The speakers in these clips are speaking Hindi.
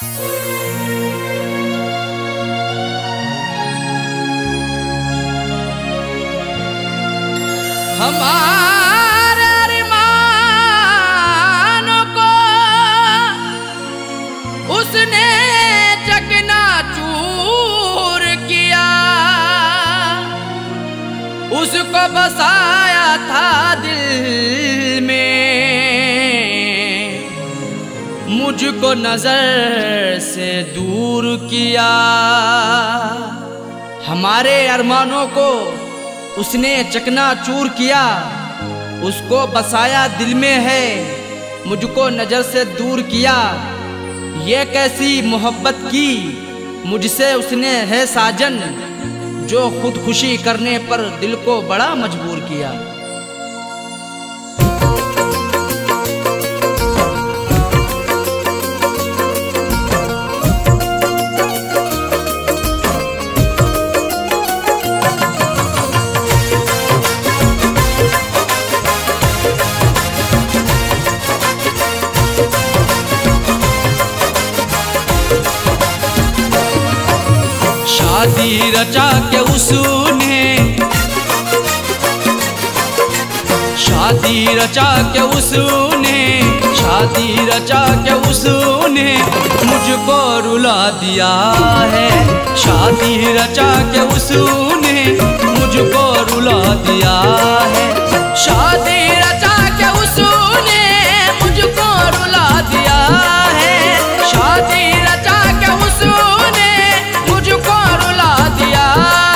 हमारे अरमानों को उसने चकनाचूर किया, उसको बसाया था दिल में, मुझको नजर से दूर किया। हमारे अरमानों को उसने चकनाचूर किया, उसको बसाया दिल में है, मुझको नजर से दूर किया। ये कैसी मोहब्बत की मुझसे उसने है साजन, जो खुदकुशी करने पर दिल को बड़ा मजबूर किया। शादी रचा के उसने, शादी रचा के उसने, शादी रचा के उसने मुझको रुला दिया है। शादी रचा के उसने मुझको रुला दिया है। शादी रचा के उसने मुझको रुला दिया है। शादी रचा के उसने मुझको रुला दिया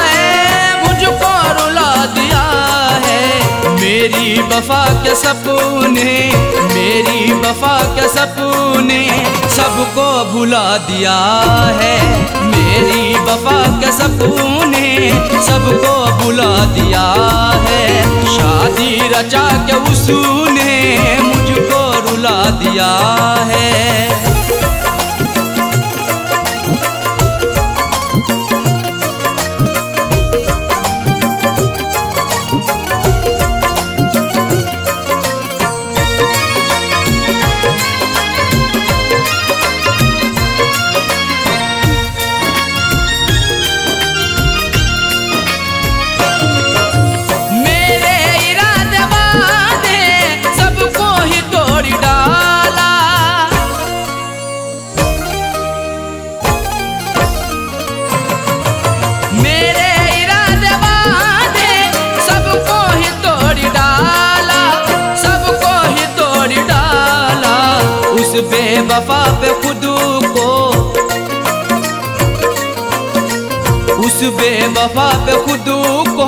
है, मुझको रुला दिया है। मेरी वफा के सपने, मेरी वफा के सपने सबको भुला दिया है। मेरी वफा के सपने सबको भुला दिया है। शादी रचा के उसने मुझको रुला दिया है। बेवफा पे खुद को, उस बेवफा पे खुद को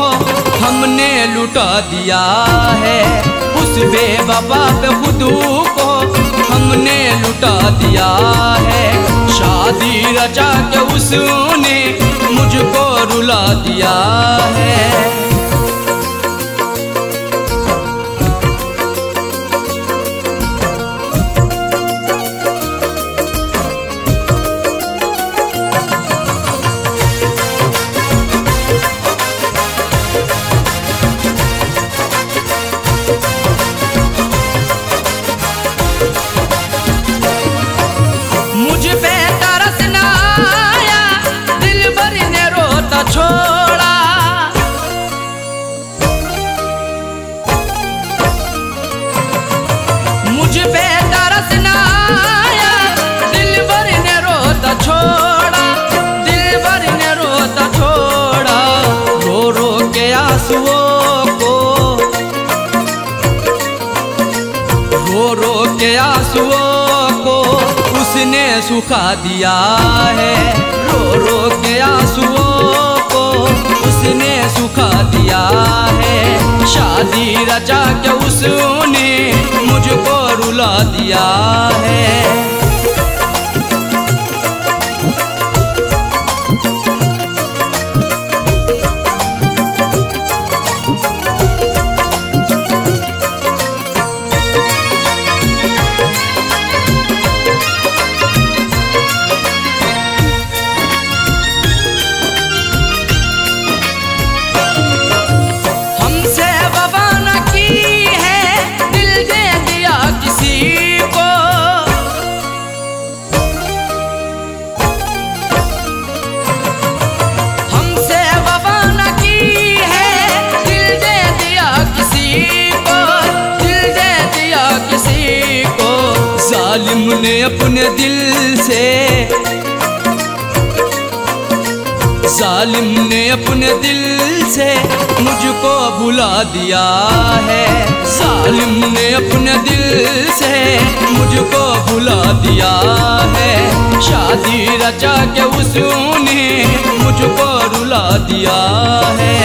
हमने लुटा दिया है। उस बेवफा पे खुद को हमने लुटा दिया है। शादी रचा के उसने मुझको रुला दिया है। मुझ पे तरस ना आया, दिल भर ने रोता छोड़ा। मुझ पे तरस ना आया, दिल भर ने रोता छोड़ा। दिल भर ने रोता छोड़ा। रो रो के आंसुओं को, रो रो के आंसुओं को उसने सुखा दिया है। रो रो के आंसुओं को उसने सुखा दिया है। शादी रचा के उसने मुझको रुला दिया है। ने अपने दिल से, जालिम ने अपने दिल से मुझको भुला दिया है। जालिम ने अपने दिल से मुझको भुला दिया है। शादी रचा के उसने मुझको रुला दिया है।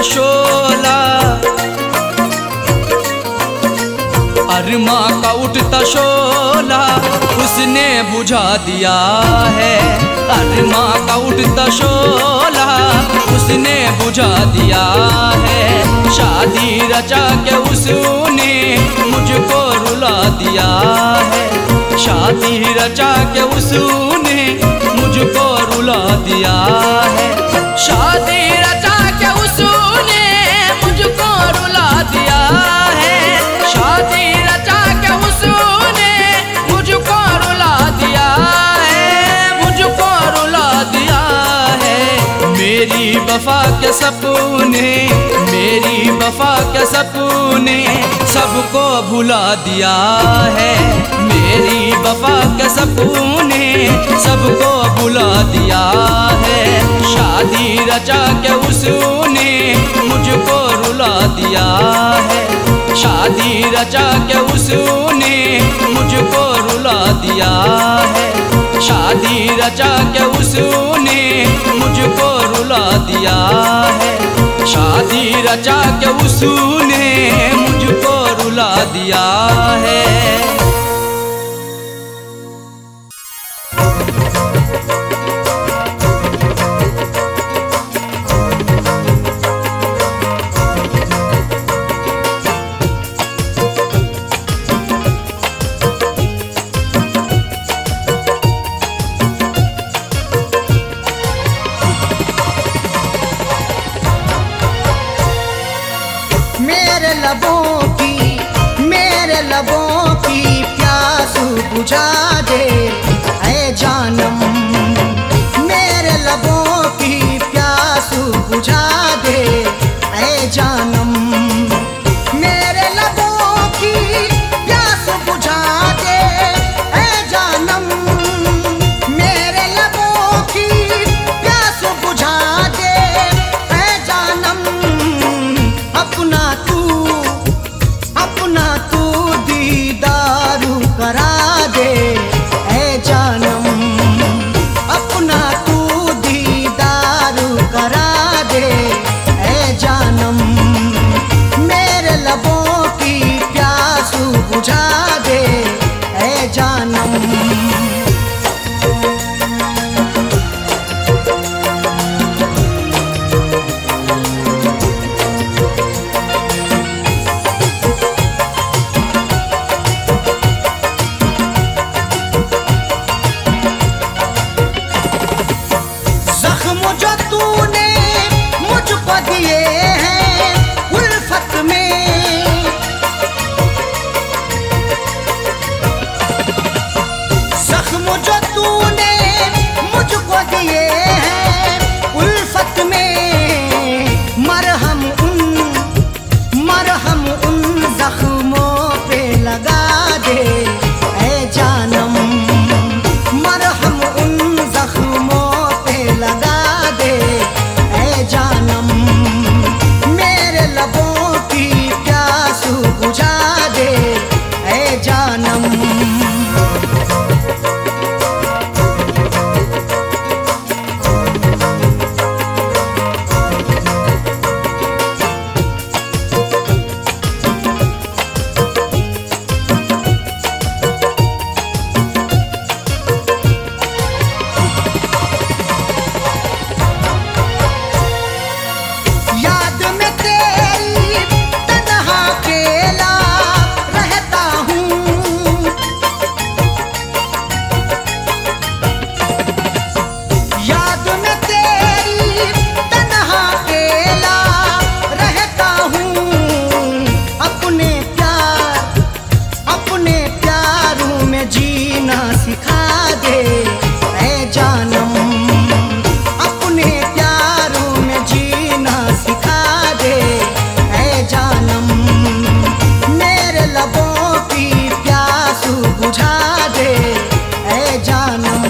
शोला अरमा का उठता शोला उसने बुझा दिया है। अरमा का उठता शोला उसने बुझा दिया है। शादी रचा के उसने मुझको रुला दिया है। शादी रचा के उसने मुझको रुला दिया है। शादी रचा के उसने मुझको रुला दिया है। शादी रचा के उसने मुझको रुला दिया है। मुझको रुला दिया है। मेरी वफा के सपने, मेरी वफा के सपने सबको भुला दिया है। मेरी वफा के सपने सबको भुला दिया है। शादी रचा के उसने मुझको रुला दिया है। शादी रचा के उसने मुझको रुला दिया है। शादी रचा के उसने मुझको रुला दिया है। शादी रचा के उसने मुझको रुला दिया है। लबों की प्यास बुझा दे ऐ जानम। मेरे लबों की प्यास बुझा दे ऐ जानम। मेरे लबों की प्यास बुझा दे ऐ जानम। मेरे लबों की प्यास बुझा दे ऐ जानम। अपना तू दीदारू करा दे सिखा दे ऐ जानम, अपने प्यारों में जीना सिखा दे ऐ जानम, मेरे लबों की प्यास बुझा दे ऐ जानम।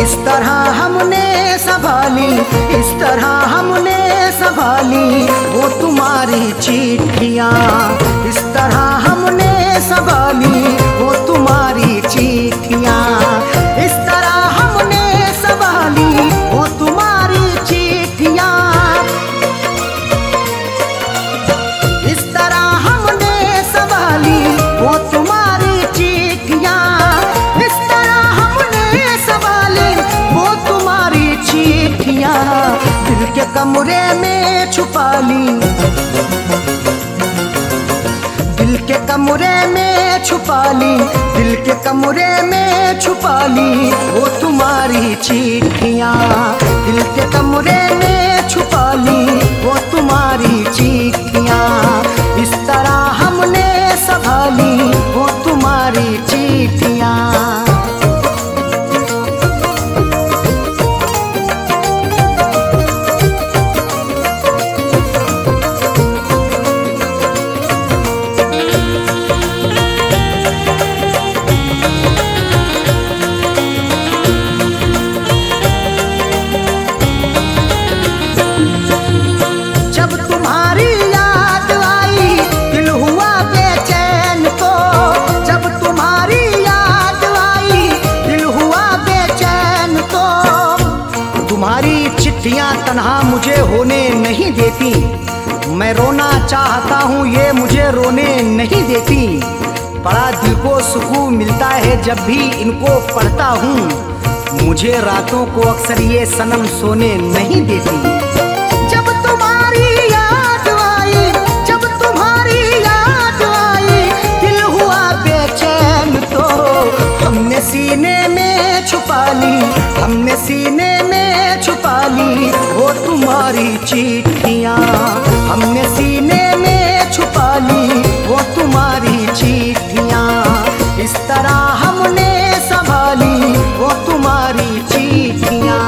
इस तरह हमने संभाली, इस तरह हमने संभाली वो तुम्हारी चिट्ठियाँ, इस तरह हमने संभाली वो तुम्हारी चिट्ठियाँ, इस तरह हमने संभाली वो तुम्हारी चिट्ठियाँ, इस तरह हमने संभाली वो तुम्हारी चिट्ठियाँ, इस तरह हमने संभाली वो तुम्हारी चिट्ठियाँ, दिल के कमरे में छुपा ली, दिल के कमरे में छुपा ली, दिल के कमरे में छुपा ली वो तुम्हारी चिट्ठियाँ, दिल के कमरे में छुपा ली वो तुम्हारी चिट्ठियाँ, इस तरह हमने संभाली वो तुम्हारी चिट्ठियाँ। जब तुम्हारी याद देती। मैं रोना चाहता हूँ ये मुझे रोने नहीं देती। बड़ा दिल को सुकून मिलता है जब भी इनको पढ़ता हूँ। मुझे रातों को अक्सर ये सनम सोने नहीं देती। जब तुम्हारी याद आई, जब तुम्हारी याद आई, दिल हुआ बेचैन तो हमने सीने में छुपा ली, हमने सीने में छुपा ली वो तुम्हारी चिट्ठियाँ। हमने सीने में छुपा ली वो तुम्हारी चिट्ठियाँ। इस तरह हमने संभाली वो तुम्हारी चिट्ठियाँ।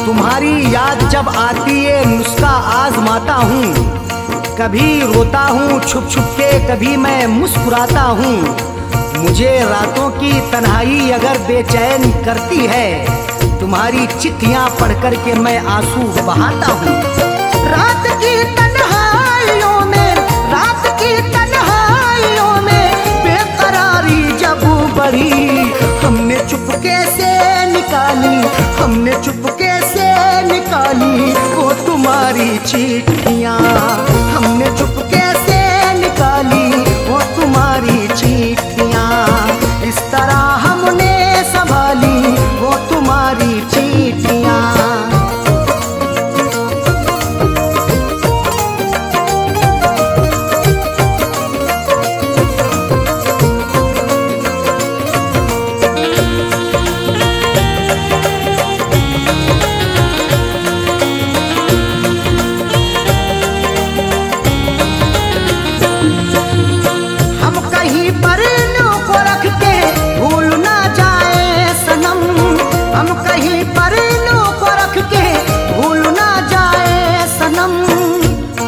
तुम्हारी याद जब आती है नुस्खा आजमाता हूँ। कभी रोता हूँ छुप छुप के, कभी मैं मुस्कुराता हूँ। मुझे रातों की तन्हाई अगर बेचैन करती है, तुम्हारी चिट्ठियाँ पढ़ कर के मैं आंसू बहाता हूँ। रात की तन्हाइयों में, रात की तन्हाइयों में बेकरारी जब बढ़ी, हमने चुपके से निकाली, हमने चुपके से निकाली वो तुम्हारी चिट्ठियाँ। हमने चुपके से निकाली वो तुम्हारी चिट्ठियाँ। इस तरह हमने संभाली वो तुम्हारी चिट्ठियाँ।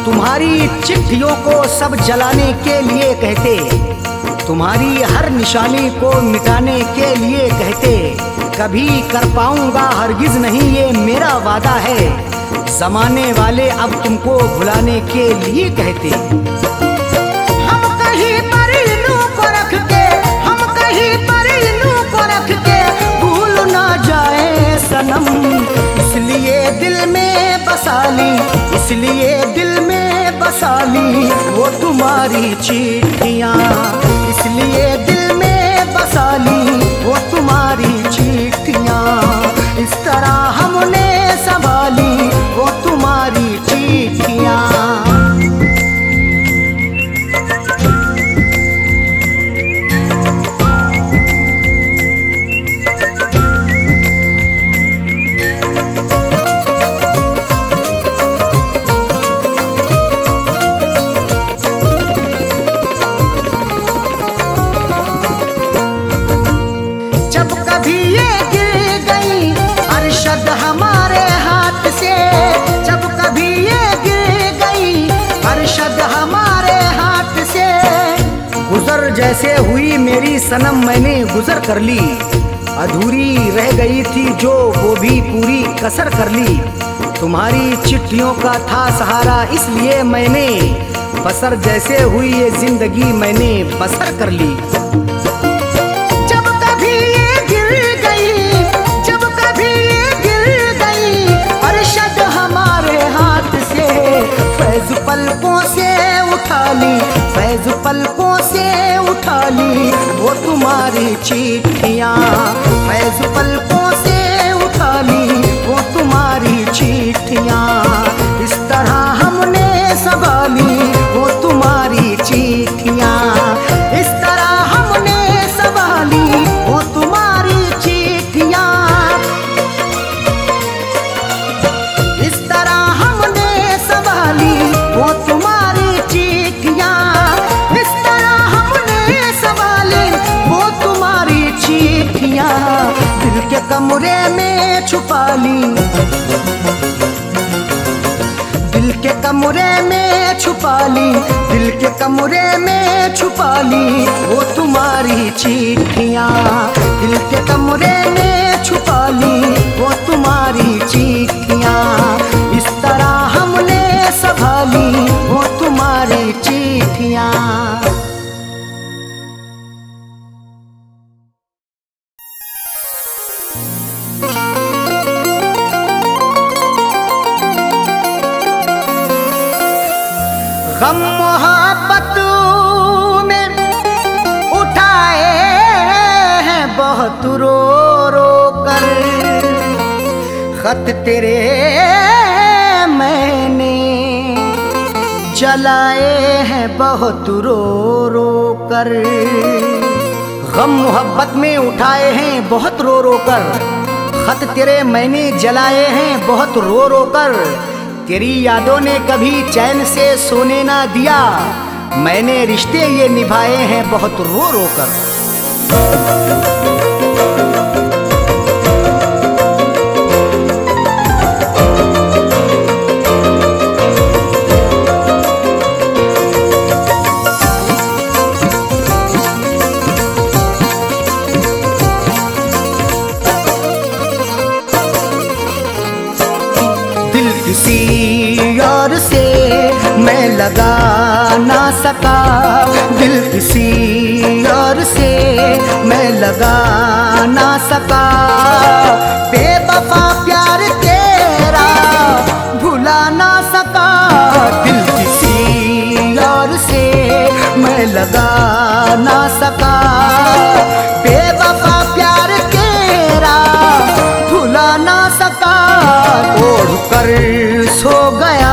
तुम्हारी चिट्ठियों को सब जलाने के लिए कहते, तुम्हारी हर निशानी को मिटाने के लिए कहते। कभी कर पाऊंगा हरगिज नहीं ये मेरा वादा है, जमाने वाले अब तुमको भुलाने के लिए कहते। हम कहीं पर इल्लू को रख के, हम कहीं पर इल्लू को रख के भूल ना जाए सनम, इसलिए दिल में बसा ली, इसलिए दिल में बसा ली वो तुम्हारी चिट्ठियाँ। इसलिए दिल में बसा ली वो तुम्हारी चिट्ठियाँ। इस तरह हमने संभाली वो तुम्हारी चिट्ठियाँ। गुजर जैसे हुई मेरी सनम मैंने गुजर कर ली, अधूरी रह गई थी जो वो भी पूरी कसर कर ली। तुम्हारी चिट्ठियों का था सहारा इसलिए मैंने बसर जैसे हुई ये जिंदगी मैंने बसर कर ली। जब कभी ये गिर गई, जब कभी ये गिर गई अरशद हमारे हाथ से, फैज पलकों से उठा ली, फैज पलकों से उठा ली वो तुम्हारी चिट्ठियाँ। फैज पलकों से उठा ली वो तुम्हारी चिट्ठियाँ। इस तरह हमने संभाली वो तुम्हारी चिट्ठियाँ। इस तरह हमने संभाली वो तुम्हारी चिट्ठियाँ। इस तरह हमने संभाली वो तुम्हारी चिट्ठियाँ। इस तरह हमने संभाली वो तुम्हारी चिट्ठियाँ। दिल के कमरे में छुपा ली के कमरे में छुपा ली, दिल के कमरे में छुपा ली वो तुम्हारी चिट्ठियाँ। दिल के कमरे में छुपा ली वो तुम्हारी चिट्ठियाँ। इस तरह हमने संभाली वो तुम्हारी चिट्ठियाँ। गम मोहब्बत में उठाए हैं बहुत रो रो कर, खत तेरे मैंने जलाए हैं बहुत रो रो कर। गम मोहब्बत में उठाए हैं बहुत रो रो कर, खत तेरे मैंने जलाए हैं बहुत रो रो कर। तेरी यादों ने कभी चैन से सोने ना दिया, मैंने रिश्ते ये निभाए हैं बहुत रो रो कर। किसी और से मैं लगा ना सका, दिल किसी और से मैं लगा ना सका। बेवफा प्यार तेरा भुला ना सका, दिल किसी और से मैं लगा ना सका। बेवफा प्यार तेरा भुला ना सका। ओढ़ कर सो गया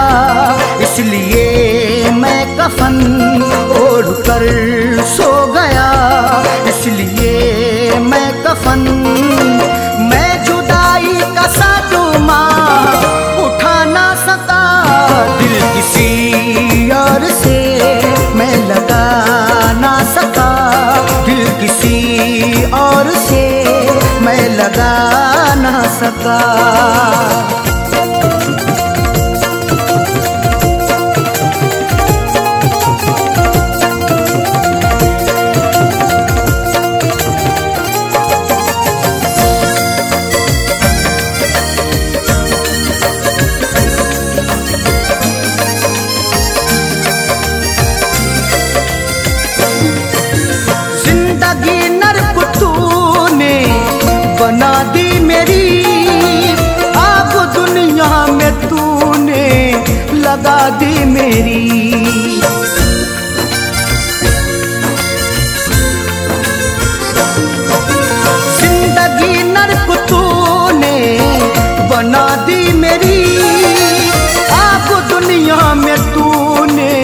इसलिए मैं कफन, ओढ़ कर सो गया इसलिए मैं कफन। मैं जुदाई का सदमा उठा ना सका, दिल किसी और से मैं लगा ना सका। दिल किसी और से मैं लगा ना सका। बना दी मेरी आग दुनिया में तूने लगा दी मेरी। जिंदगी नर्क तूने बना दी मेरी आग दुनिया में तूने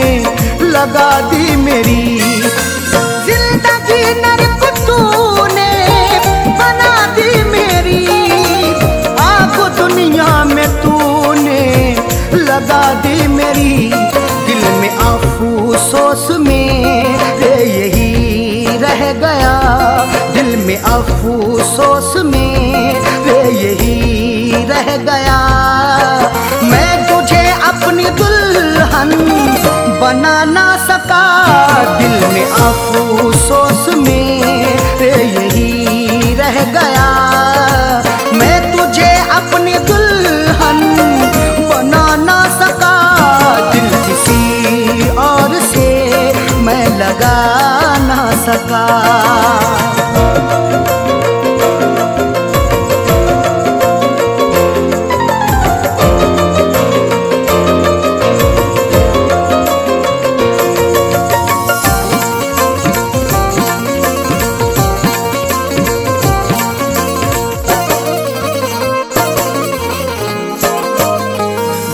लगा दी मेरी। जिंदगी नर्क तूने बना दी मेरी आग दुनिया में तूने लगा दी मेरी। दिल में अफसोस मेरे यही रह गया, दिल में अफसोस मेरे यही रह गया। मैं तुझे अपनी दुल्हन बना ना सका, दिल में अफसोस मेरे यही रह गया। मैं तुझे अपनी दुल्हन बना ना सका, दिल किसी और से मैं लगा ना सका।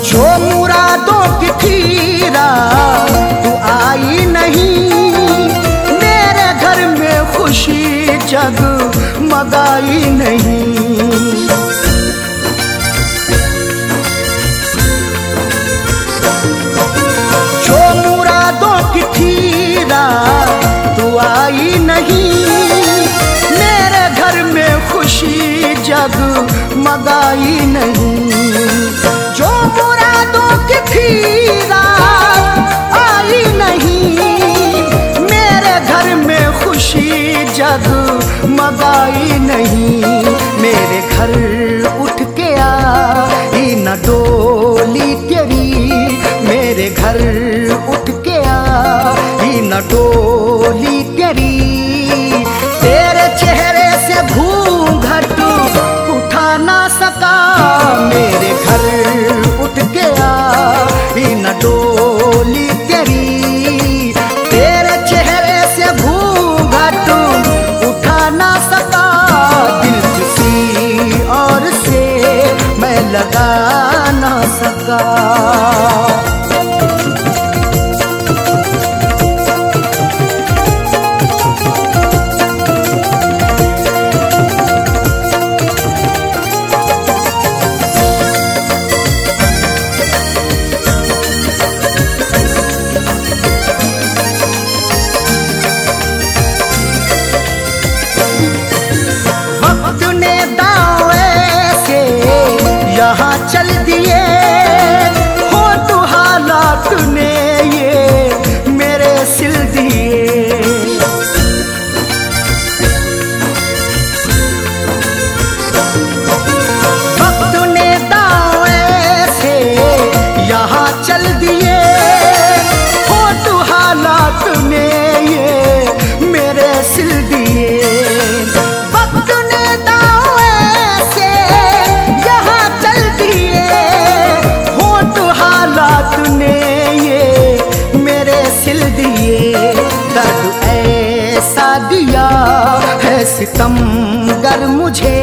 जो मुरादों की खीरा तू आई नहीं, मेरे घर में खुशी मेरे घर उठ के आई न डोली तेरी। तेरे चेहरे से घूंघट उठा ना सका, मेरे घर उठ के आई न डोली तेरी। तेरे चेहरे से घूंघट उठा ना सका, दिल किसी और से मैं लगा ना सका। यहाँ चल दिए हो तो हालात ने ये मेरे सिल दिए। वक्त ने दांव ऐसे यहाँ चल दिए हो तो हालात ने ये मेरे सिल दिए। वक्त ने दांव ऐसे यहाँ चल दिए हो तो हालात ने ये मेरे सिल दिए। दर्द ऐसा दिया है सितमगर मुझे,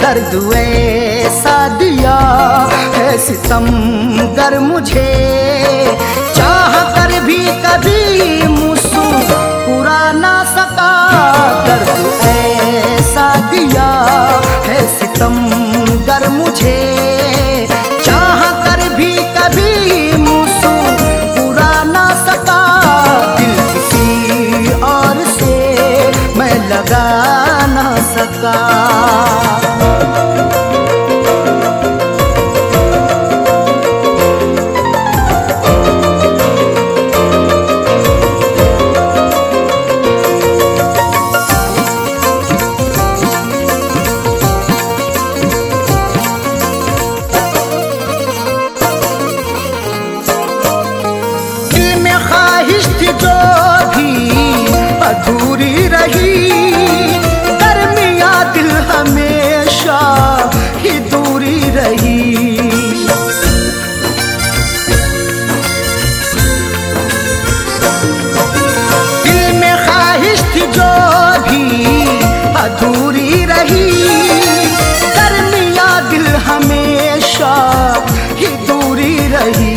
दर्द ऐसा दिया है सितमगर मुझे। चाह कर भी कभी मुस्कुरा ना सका, दर्द ऐसा दिया है सितमगर मुझे। चाह कर भी कभी मुस्कुरा ना सका, दिल किसी और से मैं लगा ना सका। जो भी अधूरी रही, दरमिया दिल हमेशा ही दूरी रही। दिल में ख्वाहिश थी जो भी अधूरी रही, दरमिया दिल हमेशा ही दूरी रही।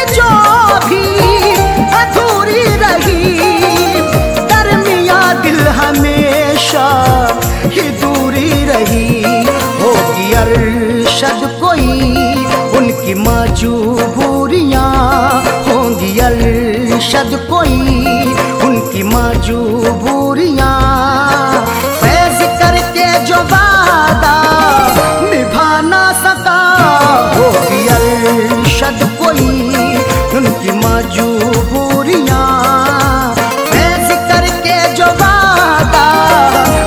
जो भी अधूरी रही, दरमिया दिल हमेशा ही दूरी रही। होगी अरशद कोई उनकी मजबूरियां, होंगी अरशद कोई उनकी मजबूरियां। फैज करके जो वादा निभा ना सका, होगी अरशद कोई उनकी मजबूरियां। फैज करके जो वादा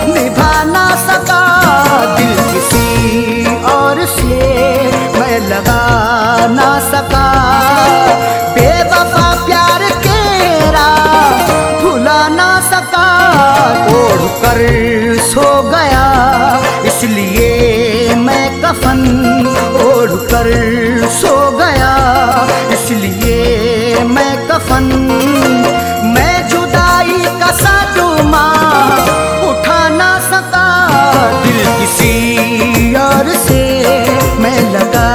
निभा ना सका, दिल किसी और से मैं लगा ना सका। बेवफा प्यार तेरा भुला ना सका, ओढ़ कर सो गया इसलिए मैं कफन ओढ़ कर सो गया इसलिए मैं कफन। मैं जुदाई का सदमा उठा ना सका, दिल किसी और से मैं लगा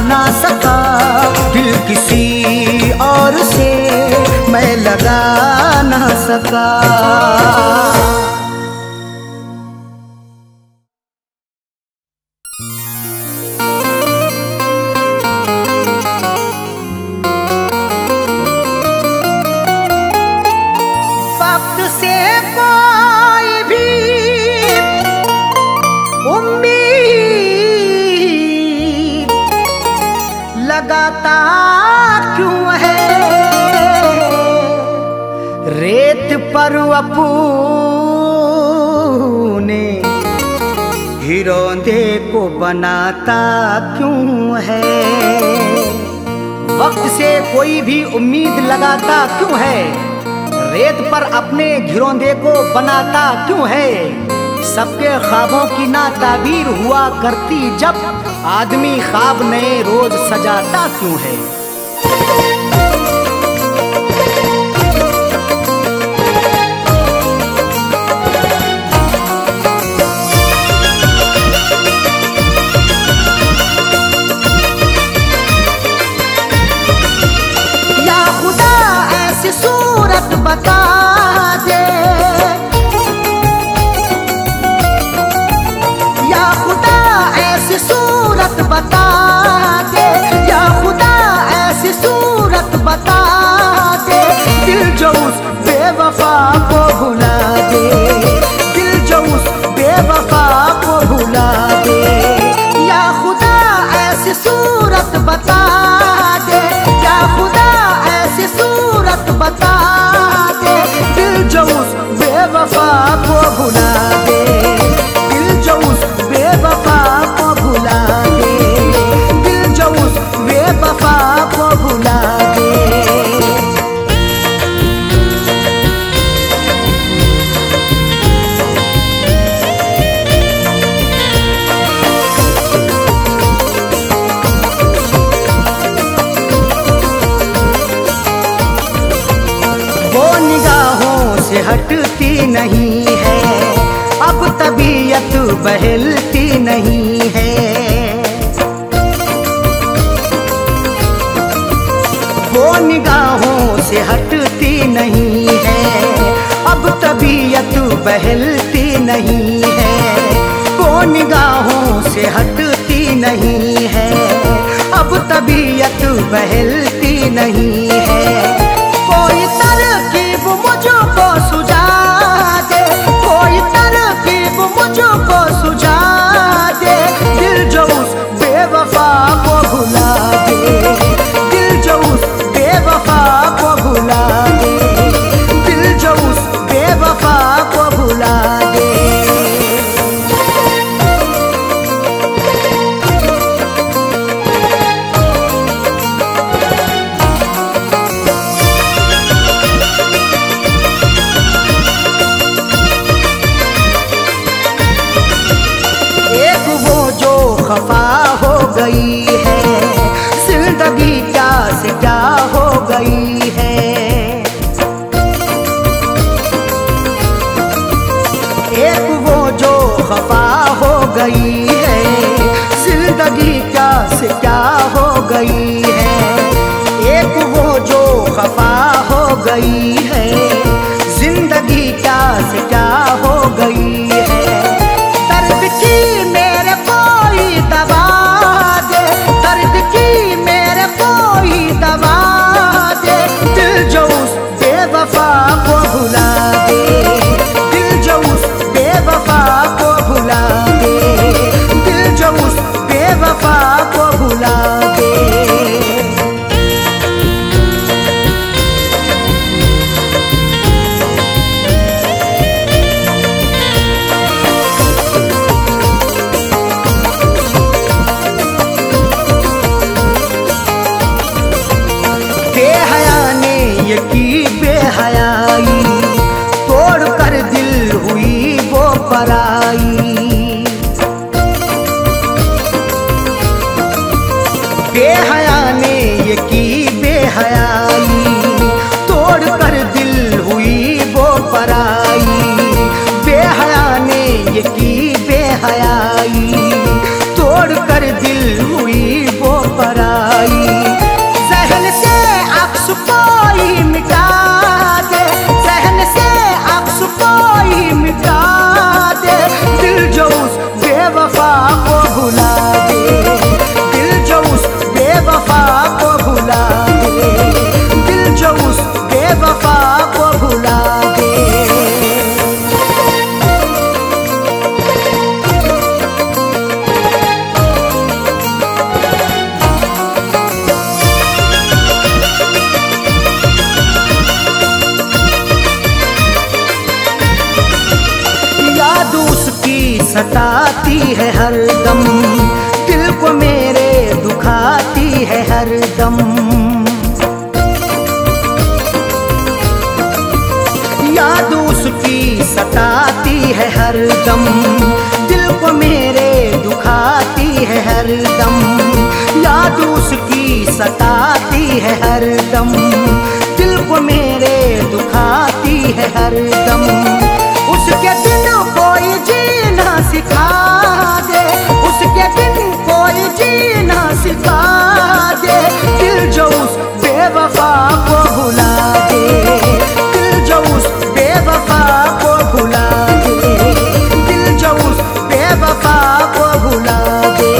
ना सका। दिल किसी और से मैं लगा ना सका। लगाता क्यों है रेत पर अपने हिरोंदे को बनाता क्यों है। वक्त से कोई भी उम्मीद लगाता क्यों है? रेत पर अपने घिरौंदे को बनाता क्यों है? सबके ख्वाबों की ना ताबीर हुआ करती जब आदमी ख्वाब नए रोज सजाता क्यों है? सूरत बता दे या खुदा ऐसी सूरत बता दे, या खुदा ऐसी सूरत बता दे, दिल जो उस बेवफा को भुला दे, दिल जो उस बेवफा को भुला दे। या खुदा ऐसी सूरत बता दे, या खुदा ऐसी सूरत बता दे, दिल जो उस बेवफा को भुला दे, दिल जो उस बेवफा को भुला दे, दिल जो उस बेवफा को भुला दे। हटती नहीं है अब तबीयत बहलती नहीं है, वो निगाहों से हटती नहीं है अब तबीयत बहलती नहीं है, वो निगाहों से हटती नहीं है अब तबीयत बहलती नहीं है। कोई तरकीब मुझको सुझा दे, कोई तरकीब मुझको सुझा दे, दिल जो उस बेवफा को भुला दे, दिल जो उस बेवफा को भुला दे, दिल जो उस बेवफा को भुला दे। खफा हो गई है जिंदगी क्या से क्या हो गई है, एक वो जो खफा हो गई है जिंदगी क्या से क्या हो गई है, एक वो जो खफा हो गई है जिंदगी क्या से क्या हो गई है। दर्द की मेरे कोई दवा दे, दर्द की मेरे कोई दवा दे, दिल जो उस बेवफा को भुला दे, दिल जो उस बेवफा को भुला दे, दिल जो उस बेवफा को भुला दे। की बेहयाई तोड़ कर दिल हुई वो पराई, बेहया ने ये की बेहयाई तोड़ कर दिल हुई वो पराई, बेहया ने ये की बेहयाई तोड़ कर दिल हुई वो पराई। सहन से अक्स कोई मिटा दे, सहन से अक्स कोई मिटा दे, दिल जो उस बेवफा को भुला दे, दिल जो उस बेवफा को भुला दे, दिल जो उस बेवफा को भुला दे। सताती है हर दम, दिल को मेरे दुखाती है हर दम। उसकी सताती है हरदम, दिल को मेरे दुखाती है हरदम, याद उसकी सताती है हरदम, दिल को मेरे दुखाती है हरदम। उसके दिन कोई जीना सिखा दे, उसके दिन कोई जीना सिखा दे, दिल जो उस बेवफा को भुला दे, दिल जो उस बेवफा को भुला दे, दिल जो उस बेवफा को भुला दे।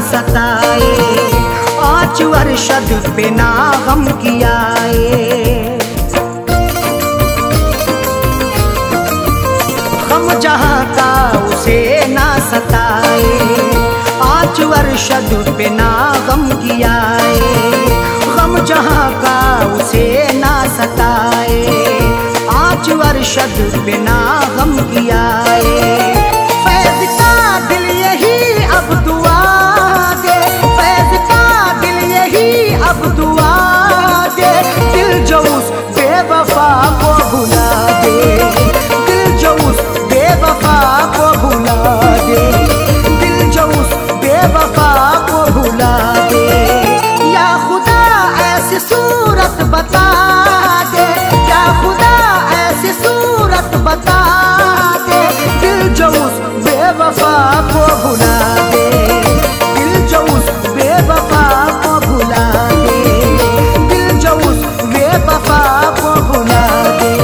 सताए पाँच वर्षद पे ना गम कियाए, गम जहाँ का उसे ना सताए, पाँच वर्षद पे ना गम कियाए, गम जहाँ का उसे ना सताए, पाँच वर्षद पे ना गम कियाए। फैज़ का दिल यही अब दुआ दे, फैज़ का दिल यही अब दुआ दे, दिल जो उस बेवफा को भुला दे, दिल जो उस बेवफा को भुला दे, दिल जो उस बेवफा को भुला दे। या खुदा ऐसी सूरत बता दे, या खुदा ऐसी सूरत बता दे, दिल जो उस बेवफा को भुला दे, दिल जो उस बेवफा को भुला दे, दिल जो उस बेवफा को भुला दे।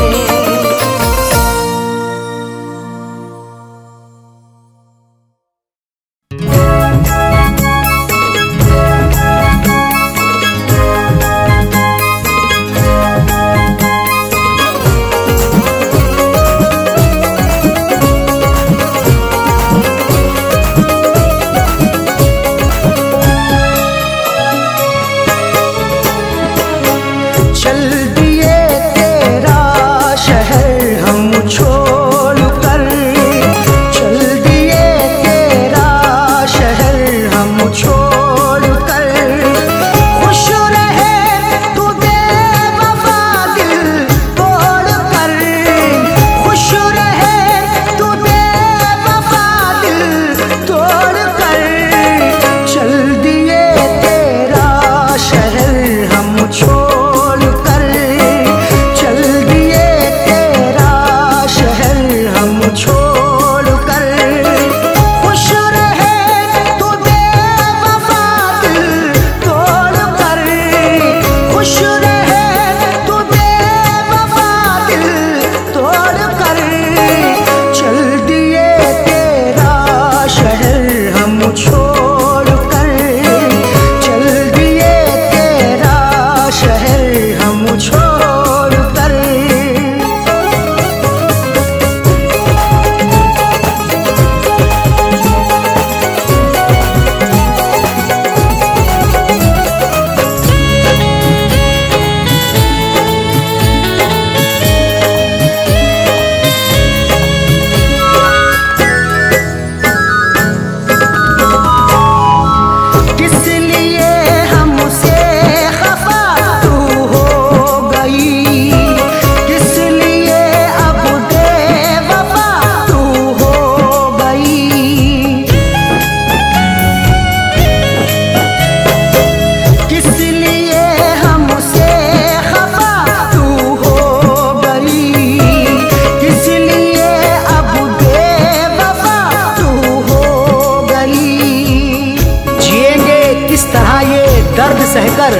सहकर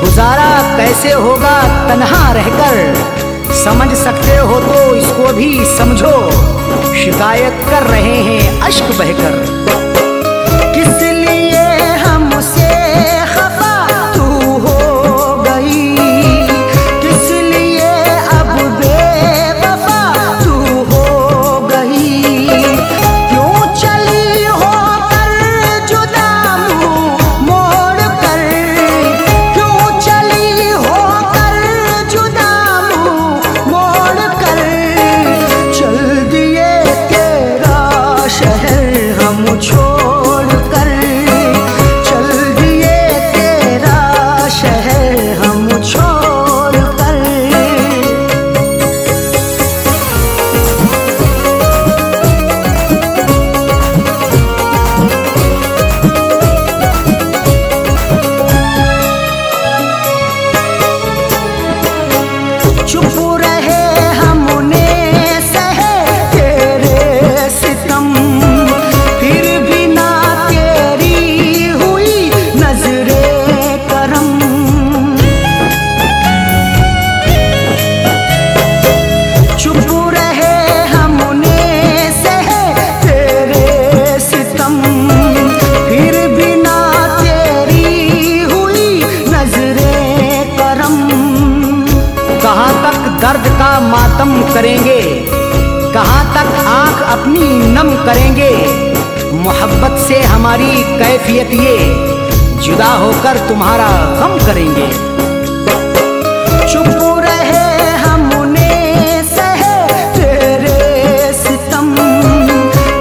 गुजारा कैसे होगा तन्हा रहकर, समझ सकते हो तो इसको भी समझो, शिकायत कर रहे हैं अश्क बहकर। किस लिए हमसे खफा तू हो गई, किस लिए अब बेवफा तू हो गई, क्यों चली हो कर जुदा मुँह मोड़ कर, क्यों चली हो मातम करेंगे, कहाँ तक आंख अपनी नम करेंगे। मोहब्बत से हमारी कैफियत ये, जुदा होकर तुम्हारा गम करेंगे। चुप रहे हमने सहे तेरे सितम,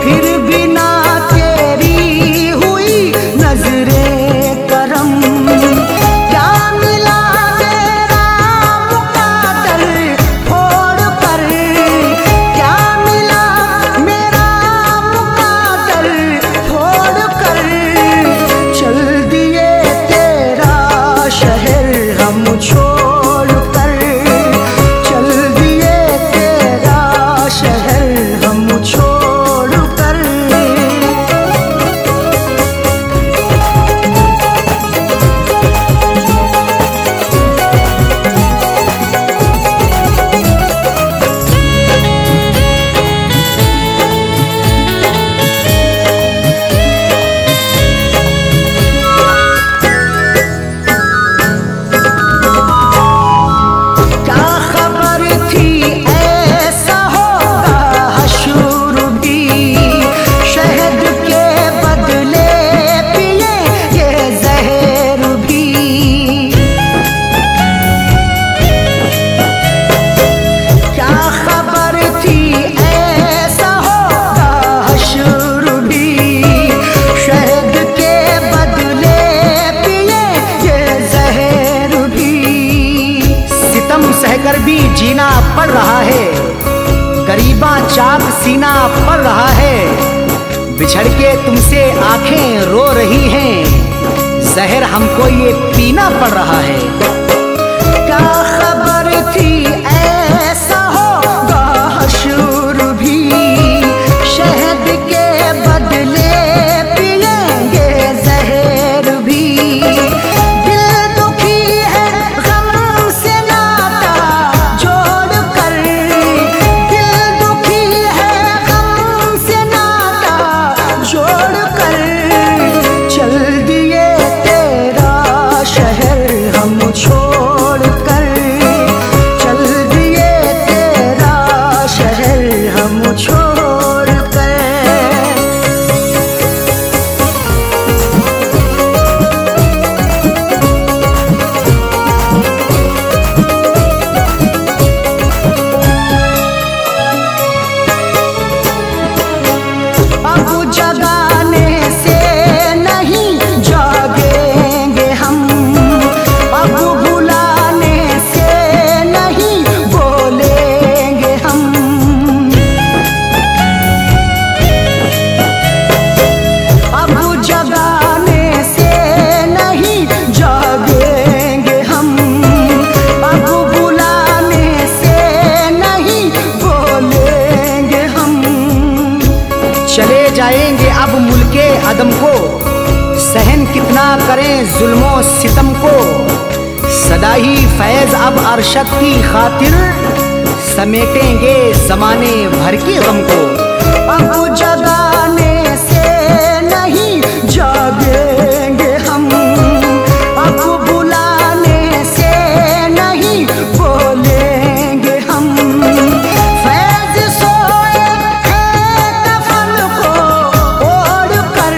फिर भी ना तेरी हुई नजरे करम। क्या मिला तेरा मुकादर फोड़ कर, क्या मिला मेरा मुकादर फोड़ कर। चल दिए तेरा शहर हम छोड़ कर, चल दिए तेरा शहर हम छोड़ कर। क्या खबर थी ऐसा होगा हशूर भी, शहद के बदले पिए ये जहर भी। क्या खबर थी ऐसा होगा हशूर भी, शहद के बदले पिए ये जहर भी। सितम सहकर भी जीना पड़ रहा है, गरीबा चाक सीना पड़ रहा है। बिछड़ के तुमसे आंखें रो रही हैं, जहर हमको ये पीना पड़ रहा है। क्या खबर थी ऐसा होगा हशूर भी, शहद के बदले पिएंगे जहर भी। दिल दुखी है गम से नाता जोड़ कर, दिल दुखी है गम से नाता जोड़ कर। चल दिए तेरा शहर हम छोड़ कर, चल दिए तेरा शहर हम छोड़ कर। अब जगाने से नहीं जागेंगे हम, अब बुलाने से नहीं बोलेंगे हम। अब जगाने से नहीं जागेंगे हम, अब बुलाने से नहीं बोलेंगे हम। चले जाएंगे अब मुल्के अदम को, सहन कितना करें जुल्मों सितम को। सदा ही फैज अब अरशद की खातिर, समेटेंगे जमाने भर की गम को। अब जगाने से नहीं जागेंगे हम, अब बुलाने से नहीं बोलेंगे हम। फैज सोए हैं कफन को ओढ़ कर,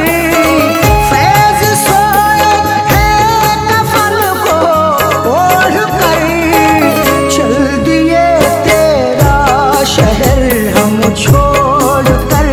फैज सोए हैं कफन को ओढ़ कर। चल दिए तेरा शहर हम छोड़ कर,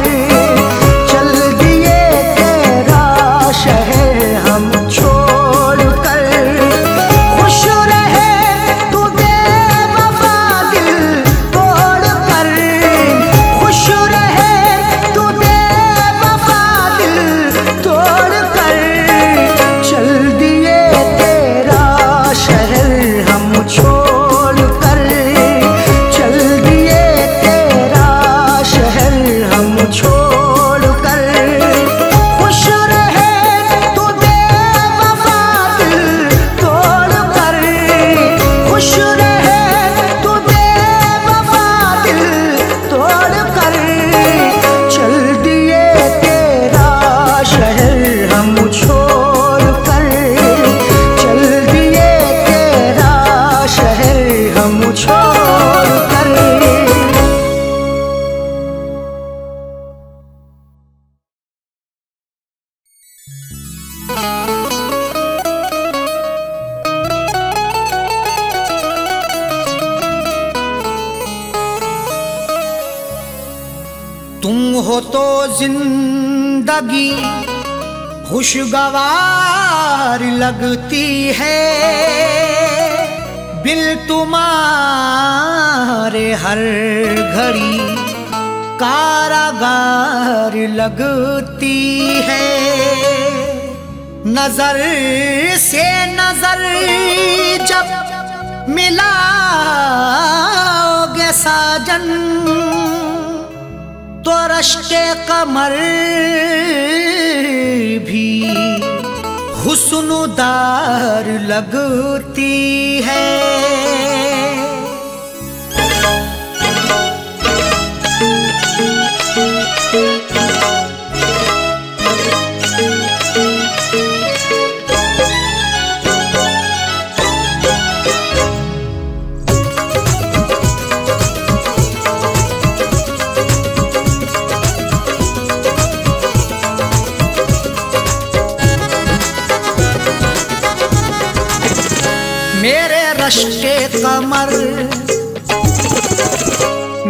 तुम हो तो जिंदगी खुशगवार लगती है, बिल तुम्हारे हर घड़ी कारागार लगती है। नजर से नजर जब मिलाओगे साजन, तो रश्के कमर भी हुस्नुदार लगती है। मेरे रश्के कमर,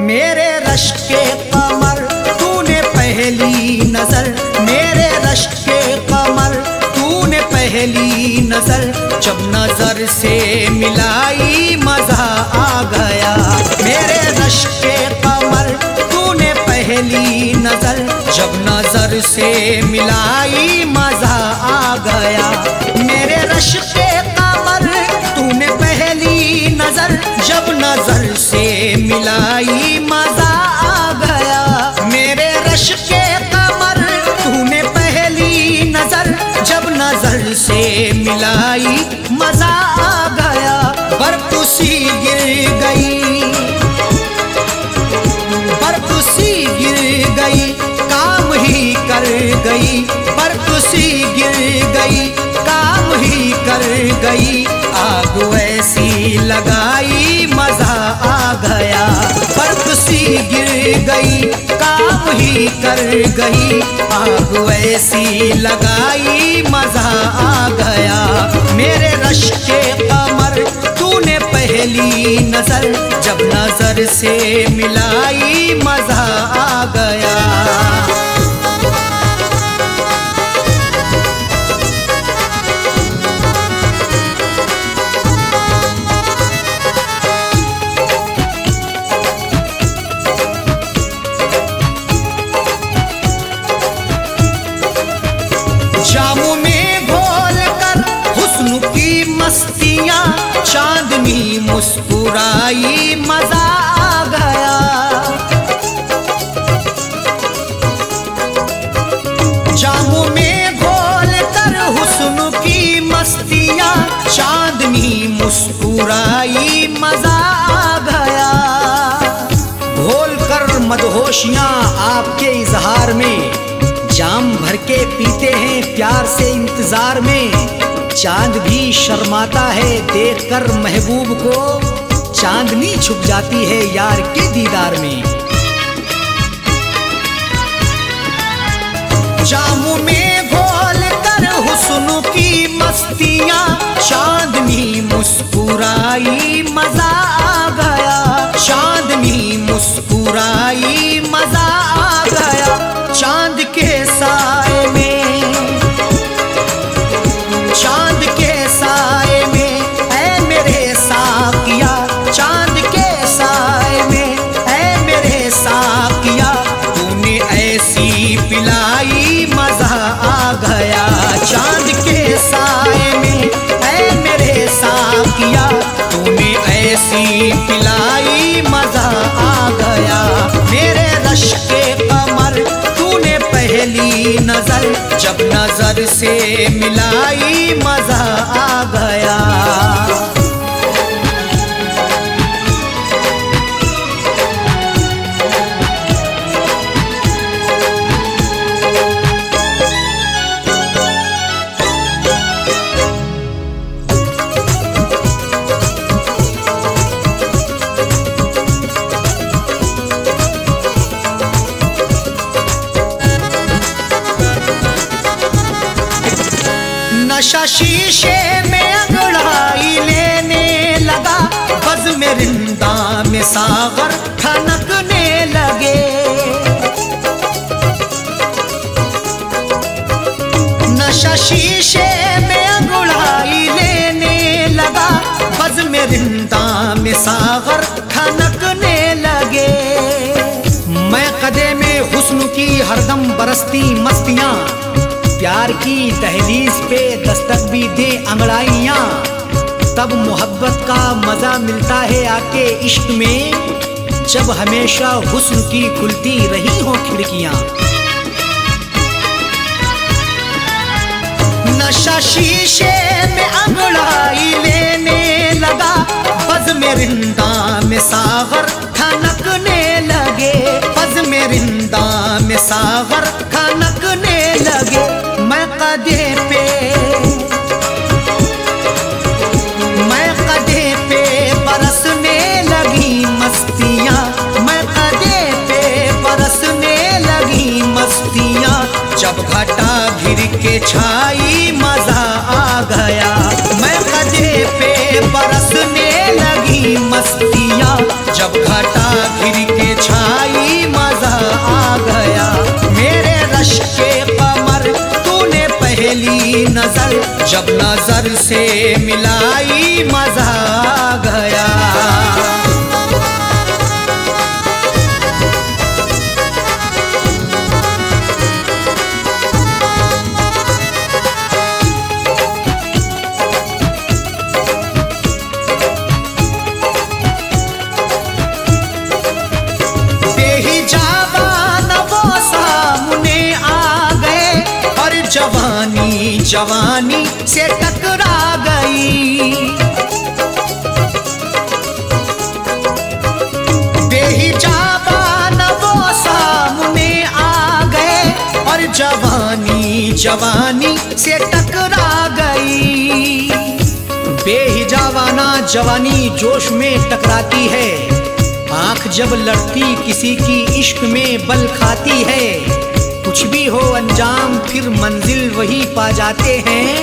मेरे रश्के कमर, तूने पहली नजर, मेरे रश्के कमर, तूने पहली नजर, जब नजर से मिलाई मजा आ गया। मेरे रश्के कमर, तूने पहली नजर, जब नजर से मिलाई मजा आ गया। मेरे रश्के कमर, तूने पहली नजर, जब नजर से मिलाई मजा आ गया। मेरे रश्के कमर, तूने पहली नजर, जब नजर से मिलाई मजा आ गया। बरकुसी गिर गई, बरकुसी गिर गई, काम ही कर गई, बरकुसी गिर गई, काम ही कर गई। आग ऐसी लगाई मजा आ गया, बरकुसी गिर गई, काम ही कर गई। आग ऐसी लगाई मजा आ गया। मेरे रश्के कमर, तूने पहली नजर, जब नजर से मिलाई मजा आ गया। जामों में घोल कर हुस्न की मस्तियां, चांदनी मुस्कुराई मजा आ गया। जामों में घोल कर हुस्न की मस्तियां, चांदनी मुस्कुराई मजा आ गया। घोल कर मदहोशियां आपके इजहार में, जाम भर के पीते हैं प्यार से इंतजार में। चांद भी शर्माता है देखकर महबूब को, चांदनी छुप जाती है यार के दीदार में। जामों में घोल कर हुस्न की मस्तियां, चांदनी मुस्कुराई मजा आ गया। चांदनी मुस्कुराई मजा आ गया। चांद के साए में, चांद के साए में, ऐ मेरे साकिया, चांद के साए में, ऐ मेरे साकिया, तूने ऐसी पिलाई मजा आ गया। चांद के साए में, ऐ मेरे साकिया, तूने ऐसी पिलाई मजा आ गया। मेरे रश्के कमर, तूने पहली नजर, जब नजर से मिलाई मजा आ गया। नशा शीशे में अंगड़ाई लेने लगा, बज़ में रिंदा में सागर ठनकने लगे। नशा शीशे में अंगड़ाई लेने लगा, बज़ में रिंदा में सागर ठनकने लगे। मैं कदे में हुस्न की हरदम बरसती मस्तियां, प्यार की दहलीज पे दस्तक भी दे अंगड़ाइयाँ, तब मोहब्बत का मजा मिलता है आके इश्क में, जब हमेशा हुस्न की खुलती रही हो खिड़कियाँ। नशा शीशे में अंगड़ाई लेने लगा, बज़ में रिंदा में सागर ठनकने लगे, बज़ में रिंदा में सागर ठनकने लगे। मैं कदे पे बरसने लगी मस्तियाँ, मैं कदे पे बरसने लगी मस्तियाँ, जब घटा घिर के छाई मजा आ गया। मैं कदे पे बरसने लगी मस्तियाँ, जब घटा घिर के छाई मजा आ गया। मेरे रश के कमर तूने पहली नजर, जब नजर से मिलाई मजा आ गया। जवानी जवानी से टकरा गई, बेहिजाबान वो सामने आ गए, और जवानी जवानी से टकरा गई। बेहिजाबाना जवानी जोश में टकराती है, आंख जब लड़ती किसी की इश्क में बल खाती है। कुछ भी हो अंजाम फिर मंजिल वही पा जाते हैं,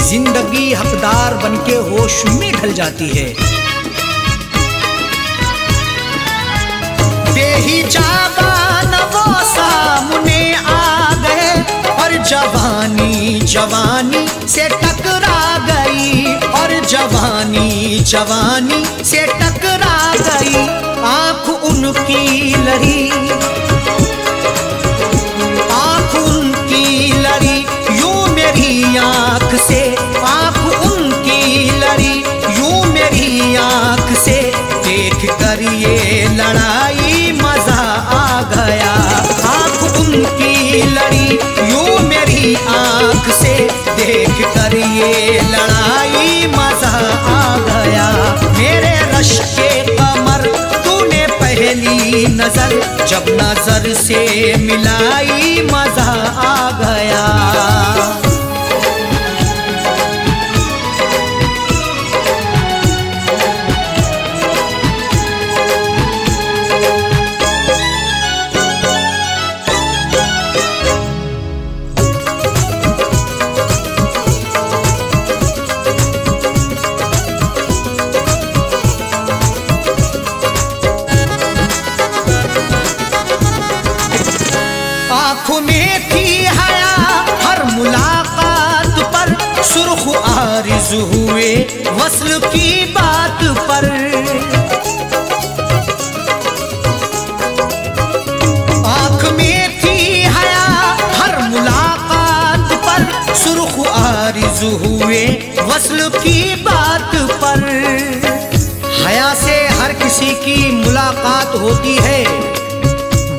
जिंदगी हकदार बनके होश में ढल जाती है। बेहिजाबान वो सामने आ गए, और जवानी जवानी से टकरा गई, और जवानी जवानी से टकरा गई। आंख उनकी लड़ी, यूं मेरी आंख से, आंख उनकी लड़ी यूं मेरी आंख से, देख कर ये लड़ाई मजा आ गया। आंख उनकी लड़ी यूं मेरी आंख से, देख कर ये लड़ाई मजा आ गया। मेरे रश के कमर तूने पहली नजर, जब नजर से मिलाई मजा आ गया। आँखों में थी हया हर मुलाकात पर, सुर्ख आरिज़ हुए वस्ल की बात पर। आँख में थी हया हर मुलाकात पर, सुर्ख आरिज़ हुए वस्ल की बात पर। हया से हर किसी की मुलाकात होती है,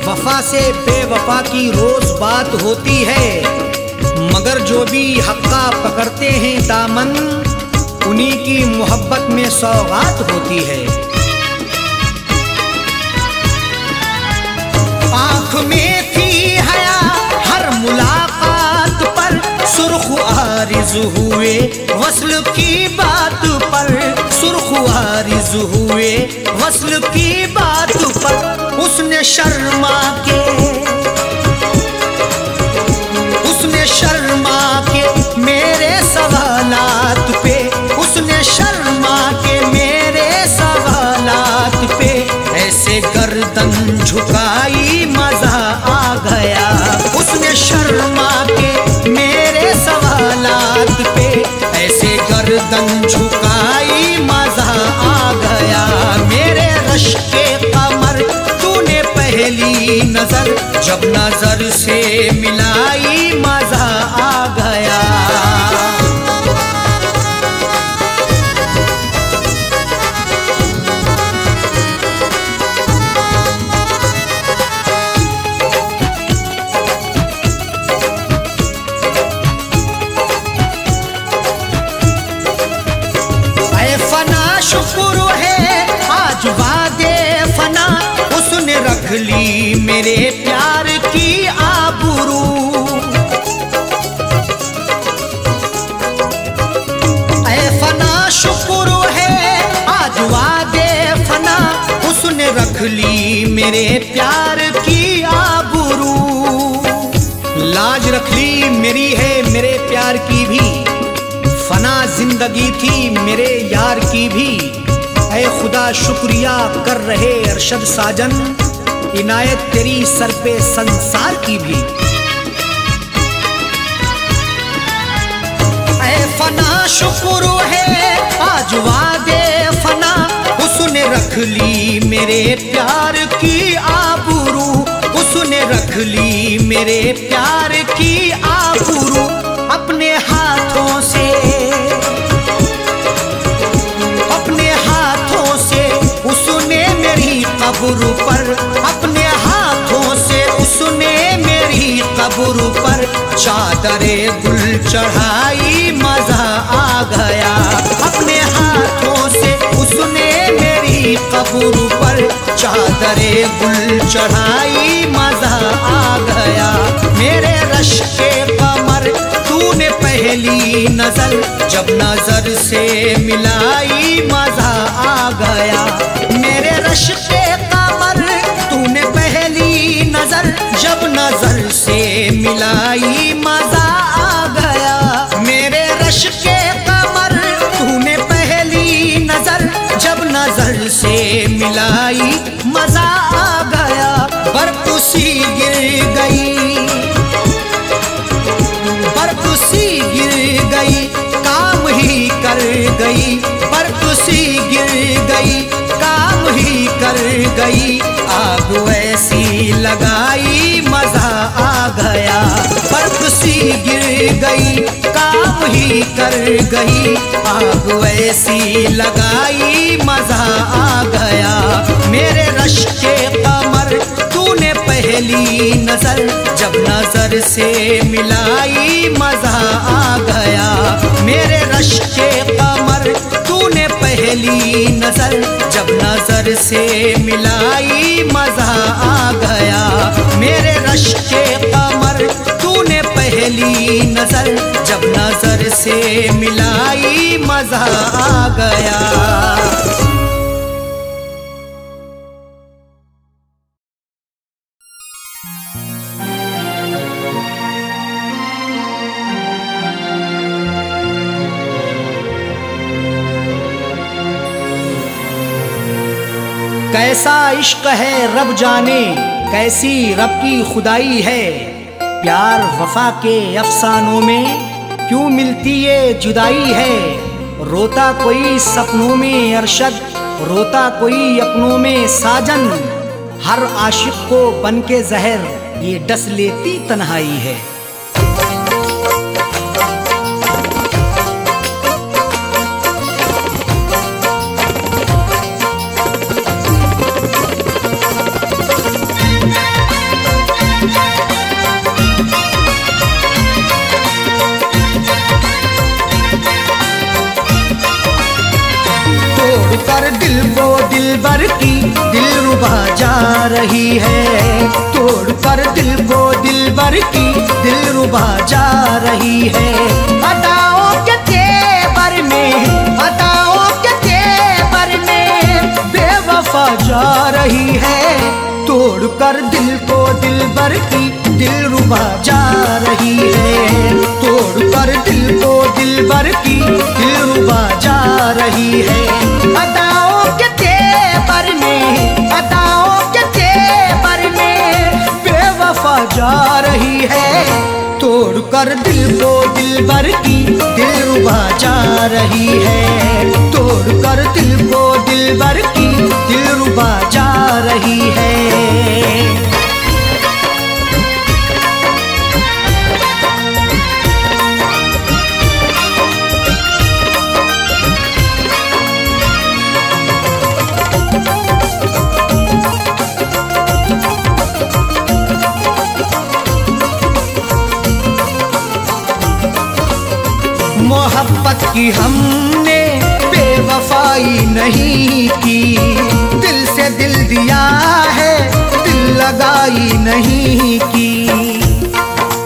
वफा से बेवफा की रोज बात होती है, मगर जो भी हक्का पकड़ते हैं दामन, उन्हीं की मोहब्बत में सौगात होती है। आँख में थी हया हर मुलाकात पर, सुर्ख आरिज़ हुए वस्ल की बात पर, सुर्ख आरिज़ हुए वस्ल की बात पर। उसने शर्मा के, उसने शर्मा के मेरे सवाल गर्दन झुकाई मजा आ गया। मेरे रश के कमर तूने पहली नजर जब नजर से मिलाई मजा आ गया। शुक्र है आज वादे फना उसने रख ली मेरे प्यार की आबरू। ऐ फना शुक्र है आज वादे फना उसने रख ली मेरे प्यार की आबरू। लाज रख ली मेरी है मेरे प्यार की भी, फना जिंदगी थी मेरे यार की भी। ऐ खुदा शुक्रिया कर रहे अरशद साजन, इनायत तेरी सर पे संसार की भी। ऐ फना शुक्र है आज वादे फना उसने रख ली मेरे प्यार की आबरू। उसने रख ली मेरे प्यार की आबरू। अपने हाथों से उसने मेरी कब्र पर, अपने हाथों से उसने मेरी कब्र पर चादरे गुल चढ़ाई मजा आ गया। अपने हाथों से उसने मेरी कब्र पर चादरे गुल चढ़ाई मजा आ गया। मेरे रश के कमर तूने पहली नजर जब नजर से मिलाई मजा आ गया। मेरे रश के कमर तूने पहली नजर जब नजर से मिलाई मजा आ गया। मेरे रश के कमर तूने पहली नजर जब नजर से मिलाई मजा आ गया। बरकुसी गिर गई, बरकुसी गिर गई काम ही कर गई। बरकुसी गिर गई काम ही कर गई। आग ऐसी लगाई मजा आ गया। बरकुसी गिर गई काम ही कर गई। आग ऐसी लगाई मजा आ गया। मेरे रश के कमर तूने पहली नजर जब नजर से मिलाई मजा आ गया। मेरे रश के कमर तूने पहली नजर जब नजर से मिलाई मजा आ गया। मेरे रश के कमर तूने पहली नजर जब नजर से मिलाई मजा आ गया। कैसा इश्क है रब जाने, कैसी रब की खुदाई है। प्यार वफा के अफसानों में क्यों मिलती ये जुदाई है। रोता कोई सपनों में अरशद, रोता कोई अपनों में साजन। हर आशिक को बन के जहर ये डस लेती तन्हाई है। कर दिल को दिलबर की दिलरुबा जा रही है। तोड़ कर दिल को दिलबर की दिलरुबा जा रही है। अदाओं के तेवर में, अदाओं के तेवर में बेवफा जा रही है। तोड़ कर दिल को दिलबर की दिलरुबा जा रही है। तोड़ कर दिल को दिलबर की दिलरुबा जा रही है। अदाओं के तेवर में, अदाओं के तेवर में बेवफा जा रही है। तोड़ कर दिल को दिलबर की दिलरुबा जा रही है। मोहब्बत की हमने बेवफाई नहीं की, दिल से दिल दिया है, दिल लगाई नहीं की।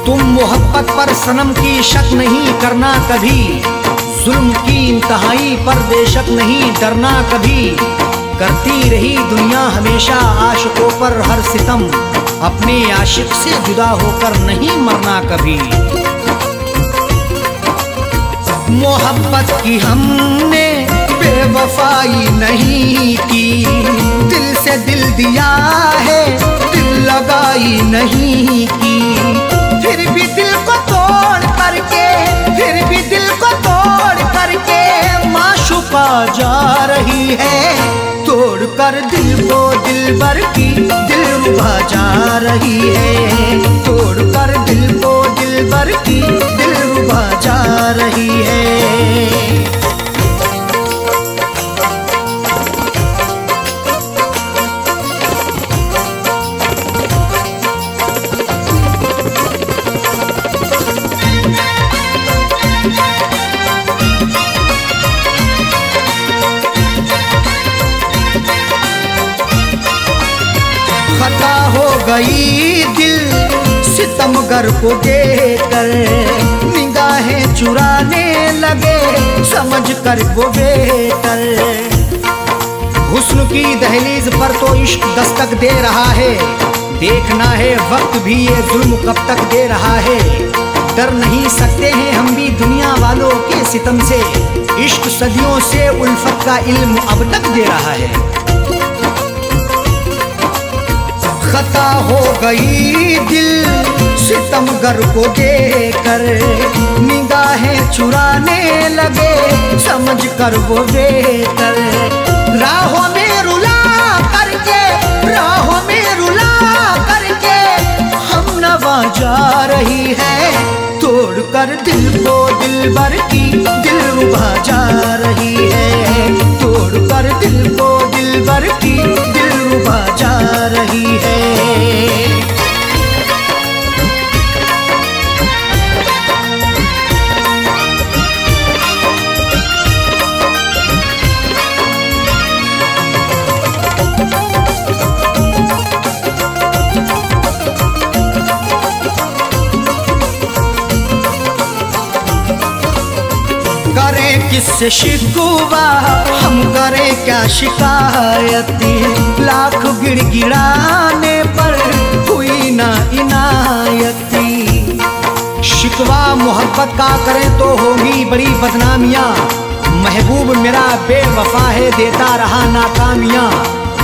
तुम मोहब्बत पर सनम की शक नहीं करना कभी, जुल्म की इंतहाई पर बेशक नहीं डरना कभी। करती रही दुनिया हमेशा आशिकों पर हर सितम, अपने आशिक से जुदा होकर नहीं मरना कभी। मोहब्बत की हमने बेवफाई नहीं की, दिल से दिल दिया है, दिल लगाई नहीं की। फिर भी दिल को तोड़ करके, फिर भी दिल को तोड़ करके माशूका जा रही है। तोड़ कर दिल को दिलबर की दिलरुबा जा रही है, तोड़ कर दिल को दिलबर की दिलरुबा जा रही है। खता हो गई दिल सितमगर को देखकर, निगाहें चुराने लगे समझ कर वो बेहतर। हुस्न की दहलीज पर तो इश्क दस्तक दे रहा है, देखना है वक्त भी ये जुल्म कब तक दे रहा है। डर नहीं सकते हैं हम भी दुनिया वालों के सितम से, इश्क सदियों से उल्फत का इल्म अब तक दे रहा है। खता हो गई दिल सितमगर को देखकर, निगाहें चुराने लगे समझ कर वो बेहतर। राहों में रुला करके, राहों में रुला करके हम नवा जा रही है। तोड़ कर दिल को दिलबर की दिलरुबा जा रही है, तोड़ कर दिल को दिलबर की दिलरुबा जा रही है। करें किससे शिकवा, हम करें क्या शिकायती, लाख गिड़गिड़ाने पर हुई ना इनायती। शिकवा मोहब्बत का करें तो होगी बड़ी बदनामियाँ, महबूब मेरा बेवफा है देता रहा नाकामियाँ।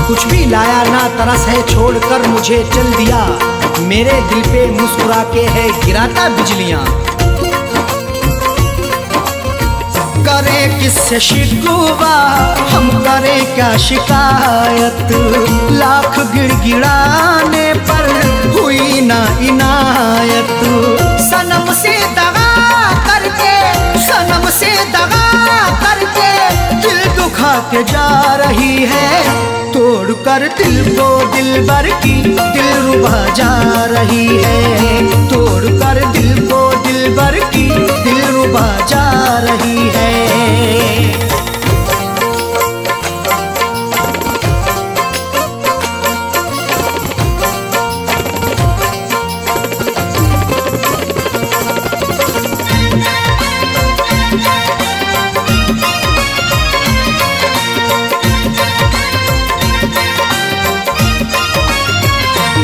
कुछ भी लाया ना तरस है छोड़कर मुझे चल दिया, मेरे दिल पे मुस्कुरा के है गिराता बिजलियाँ। करें किससे शिकवा, हम करें क्या शिकायत, लाख गिड़गिड़ाने पर हुई ना इनायत। सनम से दगा करके, सनम से दगा करके दिल दुखा के जा रही है। तोड़ कर दिल को दिलबर की दिलरुबा जा रही है, तोड़ कर दिल को दिलबर की दिलरुबा जा रही है।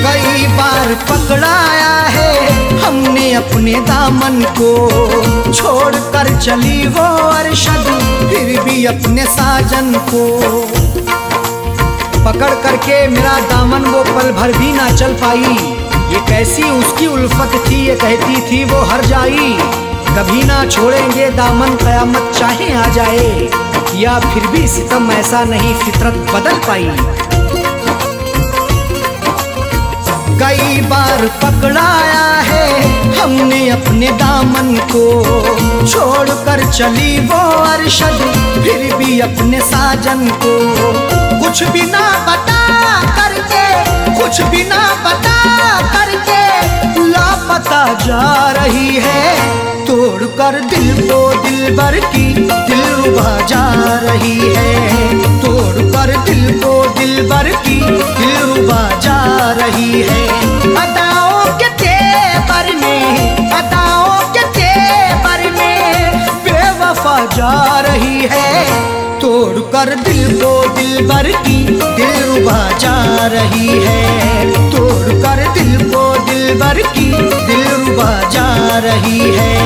कई बार पकड़ाया है हमने अपने दामन को, छोड़ कर चली वो अरशद फिर भी अपने साजन को। पकड़ करके मेरा दामन वो पल भर भी ना चल पाई, ये कैसी उसकी उल्फत थी, ये कहती थी वो हर जाई। कभी ना छोड़ेंगे दामन कयामत चाहे आ जाए, या फिर भी सितम ऐसा नहीं फितरत बदल पाई। कई बार पकड़ाया है हमने अपने दामन को, छोड़ कर चली वो अरशद फिर भी अपने साजन को। कुछ भी ना बता करके, कुछ भी ना बता करके लापता जा रही है। तोड़ कर दिल को दिलबर की दिलरुबा जा रही है, तोड़ कर दिल को दिलबर की दिलरुबा जा रही है। अदाओं के तेवर में, अदाओं के तेवर में बेवफा जा रही है, तोड़ कर दिल को दिलबर की दिलरुबा जा रही है, तोड़ कर दिल को दिलबर की दिलरुबा जा रही है।